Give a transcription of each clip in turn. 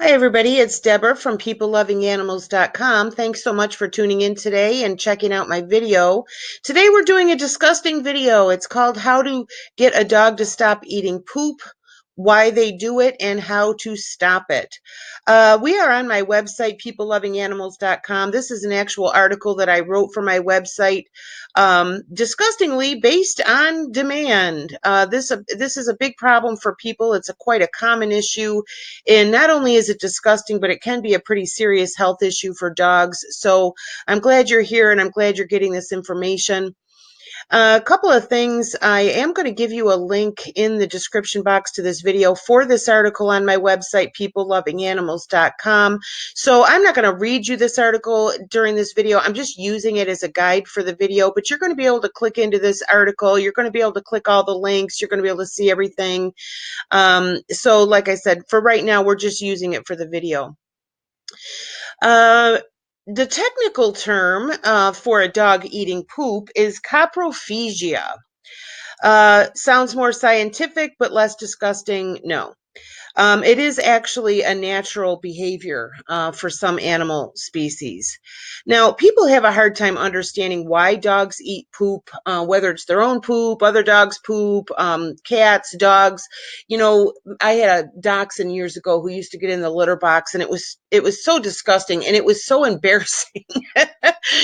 Hi, everybody. It's Deborah from peoplelovinganimals.com. Thanks so much for tuning in today and checking out my video. Today, we're doing a disgusting video. It's called How to Get a Dog to Stop Eating Poop, Why They Do It, and How to Stop It. We are on my website, peoplelovinganimals.com. This is an actual article that I wrote for my website, disgustingly based on demand. This is a big problem for people. It's quite a common issue. And not only is it disgusting, but it can be a pretty serious health issue for dogs. So I'm glad you're here and I'm glad you're getting this information. A couple of things. I am going to give you a link in the description box to this video for this article on my website, peoplelovinganimals.com. So I'm not going to read you this article during this video. I'm just using it as a guide for the video, but you're going to be able to click into this article. You're going to be able to click all the links. You're going to be able to see everything. So like I said, for right now, we're just using it for the video. The technical term for a dog eating poop is coprophagia. Sounds more scientific, but less disgusting. No. It is actually a natural behavior for some animal species. Now, people have a hard time understanding why dogs eat poop, whether it's their own poop, other dogs' poop, cats, dogs. You know, I had a dachshund years ago who used to get in the litter box, and it was so disgusting, and it was so embarrassing.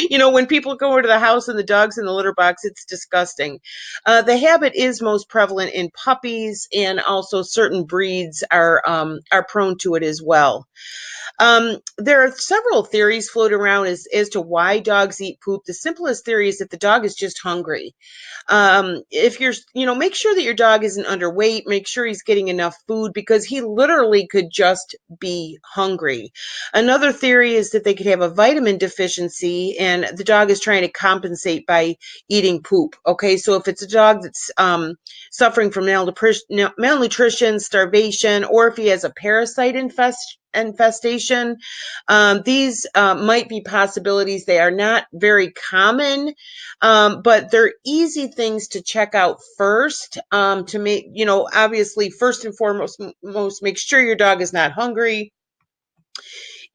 You know, when people go over to the house and the dog's in the litter box, it's disgusting. The habit is most prevalent in puppies, and also certain breeds are prone to it as well. There are several theories floating around as to why dogs eat poop. The simplest theory is that the dog is just hungry. If you're, make sure that your dog isn't underweight, make sure he's getting enough food because he literally could just be hungry. Another theory is that they could have a vitamin deficiency and the dog is trying to compensate by eating poop. Okay, so if it's a dog that's suffering from malnutrition, starvation, or if he has a parasite infestation, these might be possibilities. They are not very common, but they're easy things to check out first to make, obviously, first and foremost, make sure your dog is not hungry.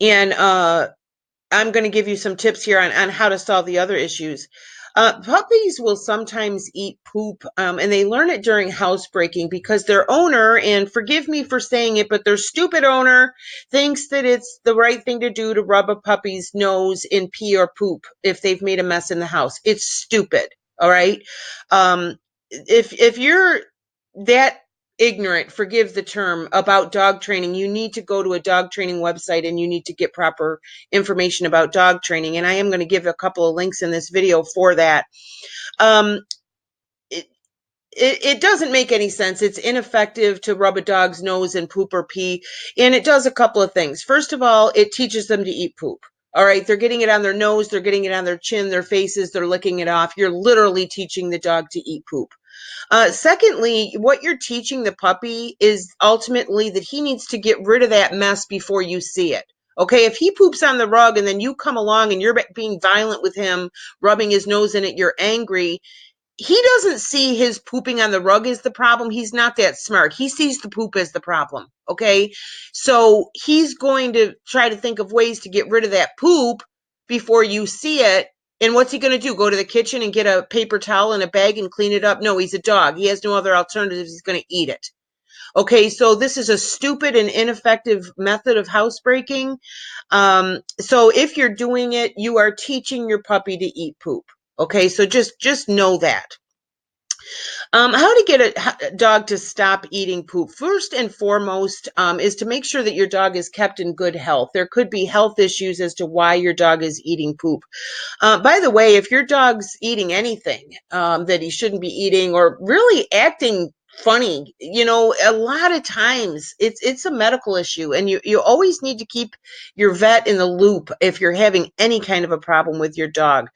And I'm going to give you some tips here on how to solve the other issues. Puppies will sometimes eat poop, and they learn it during housebreaking because their owner, and forgive me for saying it, but their stupid owner thinks that it's the right thing to do to rub a puppy's nose in pee or poop if they've made a mess in the house. It's stupid. All right. If you're that ignorant, forgive the term, about dog training, you need to go to a dog training website and you need to get proper information about dog training. And I am going to give a couple of links in this video for that. It doesn't make any sense. It's ineffective to rub a dog's nose in poop or pee. And it does a couple of things. First of all, it teaches them to eat poop. All right. They're getting it on their nose. They're getting it on their chin, their faces. They're licking it off. You're literally teaching the dog to eat poop. Secondly, what you're teaching the puppy is ultimately that he needs to get rid of that mess before you see it. Okay, if he poops on the rug and then you come along and you're being violent with him, rubbing his nose in it, you're angry, he doesn't see his pooping on the rug as the problem. He's not that smart. He sees the poop as the problem. Okay, so he's going to try to think of ways to get rid of that poop before you see it. And what's he going to do? Go to the kitchen and get a paper towel and a bag and clean it up? No, he's a dog. He has no other alternatives. He's going to eat it. Okay, so this is a stupid and ineffective method of housebreaking. So if you're doing it, you are teaching your puppy to eat poop. Okay, so just know that. How to get a dog to stop eating poop? First and foremost is to make sure that your dog is kept in good health. There could be health issues as to why your dog is eating poop. By the way, if your dog's eating anything that he shouldn't be eating or really acting funny, a lot of times it's a medical issue, and you always need to keep your vet in the loop if you're having any kind of a problem with your dog.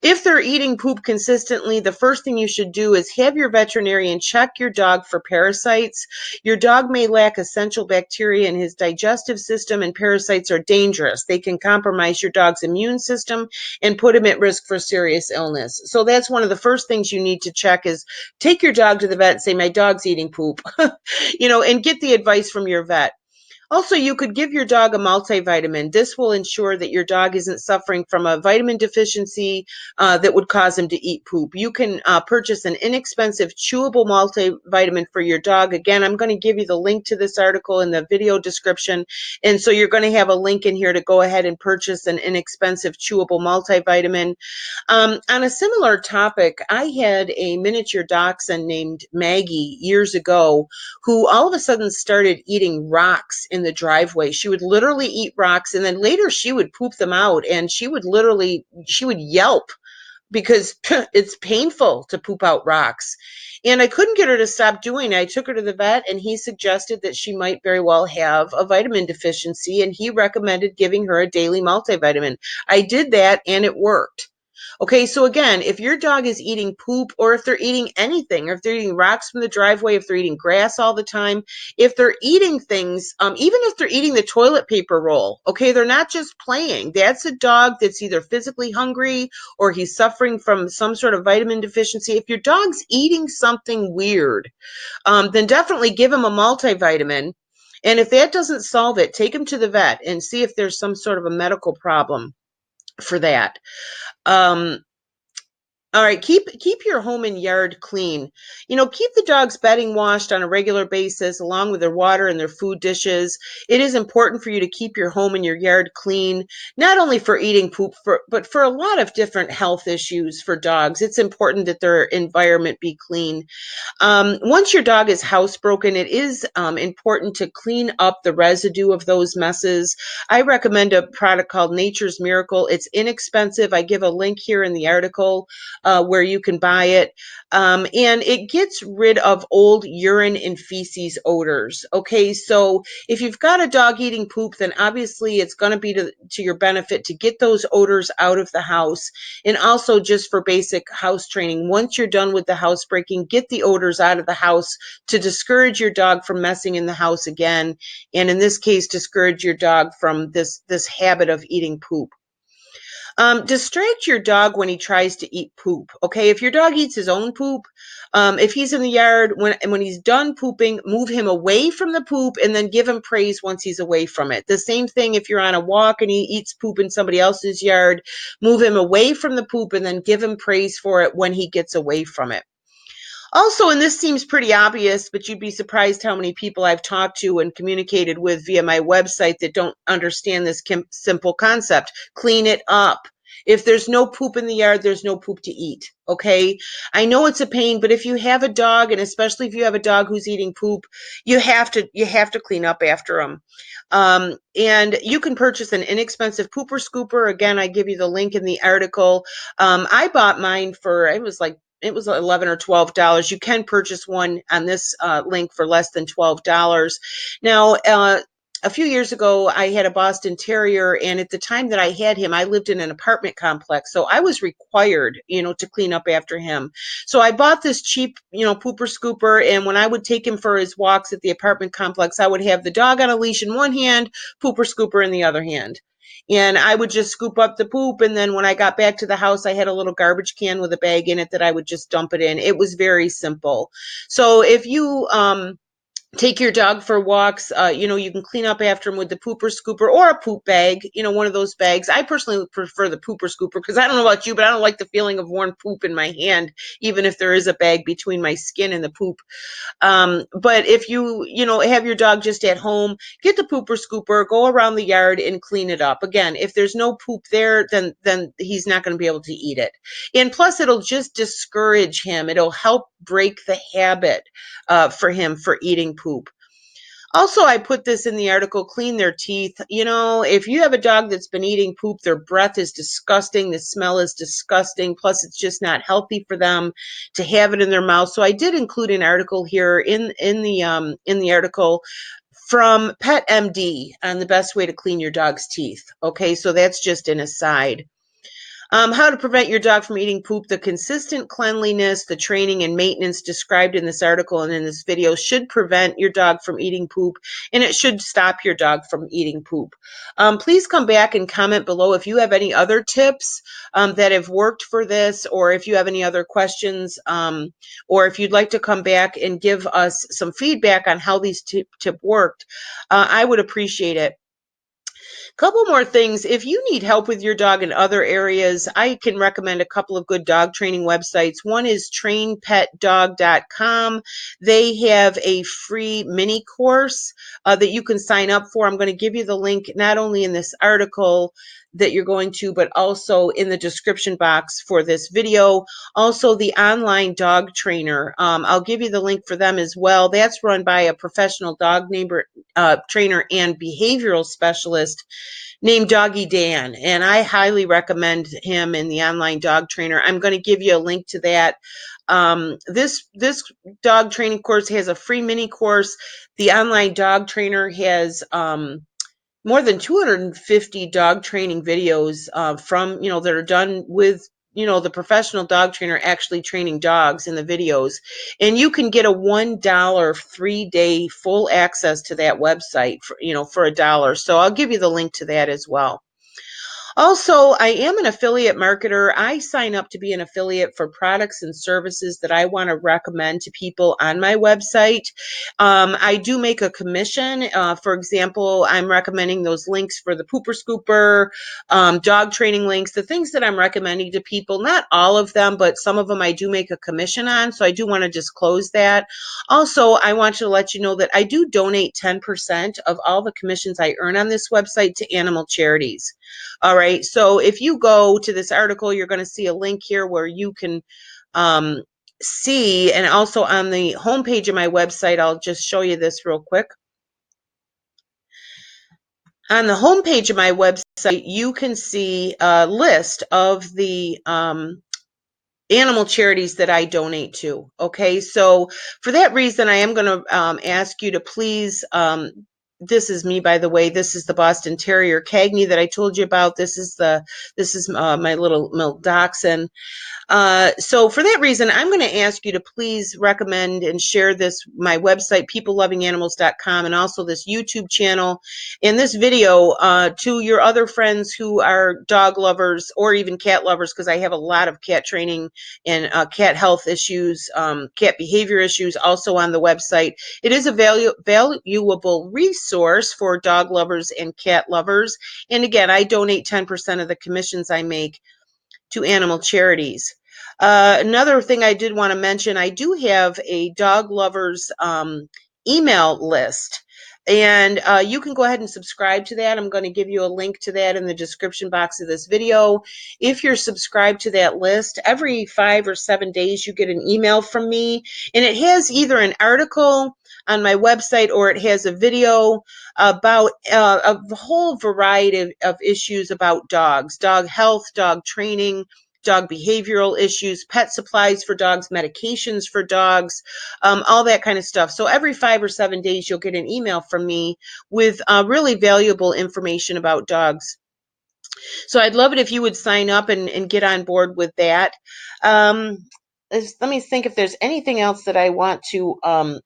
If they're eating poop consistently, the first thing you should do is have your veterinarian check your dog for parasites. Your dog may lack essential bacteria in his digestive system, and parasites are dangerous. They can compromise your dog's immune system and put him at risk for serious illness. So that's one of the first things you need to check is take your dog to the vet and say, my dog's eating poop, and get the advice from your vet. Also, you could give your dog a multivitamin. This will ensure that your dog isn't suffering from a vitamin deficiency that would cause him to eat poop. You can purchase an inexpensive chewable multivitamin for your dog. Again, I'm going to give you the link to this article in the video description. And so you're going to have a link in here to go ahead and purchase an inexpensive chewable multivitamin. On a similar topic, I had a miniature dachshund named Maggie years ago who all of a sudden started eating rocks in the driveway. She would literally eat rocks, and then later she would poop them out, and she would yelp because it's painful to poop out rocks. And I couldn't get her to stop doing it. I took her to the vet, and he suggested that she might very well have a vitamin deficiency, and he recommended giving her a daily multivitamin. I did that, and it worked. Okay, so again, if your dog is eating poop, or if they're eating anything, or if they're eating rocks from the driveway, if they're eating grass all the time, if they're eating things, even if they're eating the toilet paper roll, okay, they're not just playing. That's a dog that's either physically hungry or he's suffering from some sort of vitamin deficiency. If your dog's eating something weird, then definitely give him a multivitamin. And if that doesn't solve it, take him to the vet and see if there's some sort of a medical problem for that. Um, all right, keep your home and yard clean. Keep the dog's bedding washed on a regular basis, along with their water and their food dishes. It is important for you to keep your home and your yard clean, not only for eating poop, but for a lot of different health issues for dogs. It's important that their environment be clean. Once your dog is housebroken, it is important to clean up the residue of those messes. I recommend a product called Nature's Miracle. It's inexpensive. I give a link here in the article where you can buy it. And it gets rid of old urine and feces odors. Okay, so if you've got a dog eating poop, then obviously it's going to be to your benefit to get those odors out of the house. And also, just for basic house training, once you're done with the housebreaking, get the odors out of the house to discourage your dog from messing in the house again. And in this case, discourage your dog from this habit of eating poop. Distract your dog when he tries to eat poop. Okay, if your dog eats his own poop, if he's in the yard, when he's done pooping, move him away from the poop and then give him praise once he's away from it. The same thing if you're on a walk and he eats poop in somebody else's yard, move him away from the poop and then give him praise for it when he gets away from it. Also, and this seems pretty obvious, but you'd be surprised how many people I've talked to and communicated with via my website that don't understand this simple concept. Clean it up. If there's no poop in the yard, there's no poop to eat. Okay. I know it's a pain, but if you have a dog, and especially if you have a dog who's eating poop, you have to clean up after them. And you can purchase an inexpensive pooper scooper. Again, I give you the link in the article. I bought mine for, it was $11 or $12. You can purchase one on this link for less than $12. Now, a few years ago, I had a Boston Terrier, and at the time that I had him, I lived in an apartment complex, so I was required, to clean up after him. So I bought this cheap, pooper scooper, and when I would take him for his walks at the apartment complex, I would have the dog on a leash in one hand, pooper scooper in the other hand. And I would just scoop up the poop, and then when I got back to the house, I had a little garbage can with a bag in it that I would just dump it in. It was very simple. So if you take your dog for walks, you can clean up after him with the pooper scooper or a poop bag, one of those bags. I personally prefer the pooper scooper because I don't know about you, but I don't like the feeling of worn poop in my hand, even if there is a bag between my skin and the poop. But if you have your dog just at home, get the pooper scooper, go around the yard and clean it up. Again, if there's no poop there, then he's not going to be able to eat it. And plus, it'll just discourage him. It'll help break the habit for him for eating poop. Also, I put this in the article, clean their teeth. If you have a dog that's been eating poop, their breath is disgusting. The smell is disgusting. Plus, it's just not healthy for them to have it in their mouth. So I did include an article here in the article from Pet MD on the best way to clean your dog's teeth. Okay, so that's just an aside. How to prevent your dog from eating poop. The consistent cleanliness, the training and maintenance described in this article and in this video should prevent your dog from eating poop, and it should stop your dog from eating poop. Please come back and comment below if you have any other tips that have worked for this, or if you have any other questions, or if you'd like to come back and give us some feedback on how these tip worked. I would appreciate it. Couple more things. If you need help with your dog in other areas, I can recommend a couple of good dog training websites. One is trainpetdog.com. They have a free mini course that you can sign up for. I'm going to give you the link not only in this article that you're going to, but also in the description box for this video. Also, the online dog trainer. I'll give you the link for them as well. That's run by a professional dog trainer and behavioral specialist named Doggy Dan, and I highly recommend him in the online dog trainer. I'm going to give you a link to that. This dog training course has a free mini course. The online dog trainer has more than 250 dog training videos from that are done with the professional dog trainer actually training dogs in the videos, and you can get a $1 3-day full access to that website for $1. So I'll give you the link to that as well. Also, I am an affiliate marketer. I sign up to be an affiliate for products and services that I want to recommend to people on my website. I do make a commission. For example, I'm recommending those links for the Pooper Scooper, dog training links, the things that I'm recommending to people. Not all of them, but some of them I do make a commission on. So I do want to disclose that. Also, I want to let you know that I do donate 10% of all the commissions I earn on this website to animal charities. All right. So if you go to this article, you're going to see a link here where you can see, and also on the homepage of my website, I'll just show you this real quick. On the homepage of my website, you can see a list of the animal charities that I donate to. Okay. So for that reason, I am going to ask you to please, this is me, by the way. This is the Boston Terrier Cagney that I told you about. This is my little milk dachshund. So for that reason, I'm going to ask you to please recommend and share my website, peoplelovinganimals.com, and also this YouTube channel and this video to your other friends who are dog lovers or even cat lovers, because I have a lot of cat training and cat health issues, cat behavior issues also on the website. It is a valuable resource for dog lovers and cat lovers. And again, I donate 10% of the commissions I make to animal charities. Another thing I did want to mention, I do have a dog lovers email list, and you can go ahead and subscribe to that. I'm going to give you a link to that in the description box of this video. If you're subscribed to that list, every 5 or 7 days you get an email from me, and it has either an article on my website or it has a video about a whole variety of issues about dogs, dog health, dog training, dog behavioral issues, pet supplies for dogs, medications for dogs, all that kind of stuff. So every 5 or 7 days, you'll get an email from me with really valuable information about dogs. So I'd love it if you would sign up and get on board with that. Let me think if there's anything else that I want to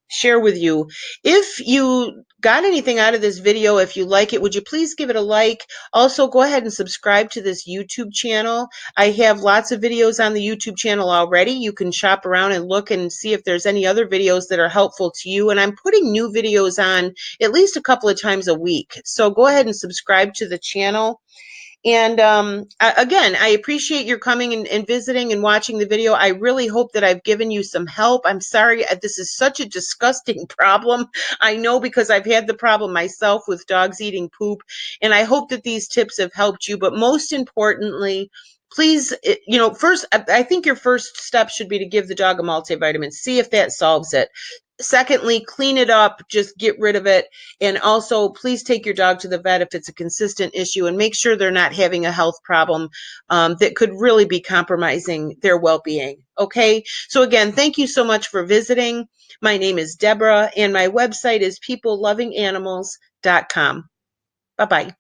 share with you. If you got anything out of this video, if you like it, would you please give it a like? Also, go ahead and subscribe to this YouTube channel. I have lots of videos on the YouTube channel already. You can shop around and look and see if there's any other videos that are helpful to you. And I'm putting new videos on at least a couple of times a week. So go ahead and subscribe to the channel. And again, I appreciate your coming and visiting and watching the video. I really hope that I've given you some help. I'm sorry, this is such a disgusting problem. I know, because I've had the problem myself with dogs eating poop. And I hope that these tips have helped you. But most importantly, please, first, I think your first step should be to give the dog a multivitamin. See if that solves it. Secondly, clean it up, just get rid of it. And also, please take your dog to the vet if it's a consistent issue, and make sure they're not having a health problem that could really be compromising their well-being. Okay, so again, thank you so much for visiting. My name is Deborah, and my website is peoplelovinganimals.com. Bye-bye.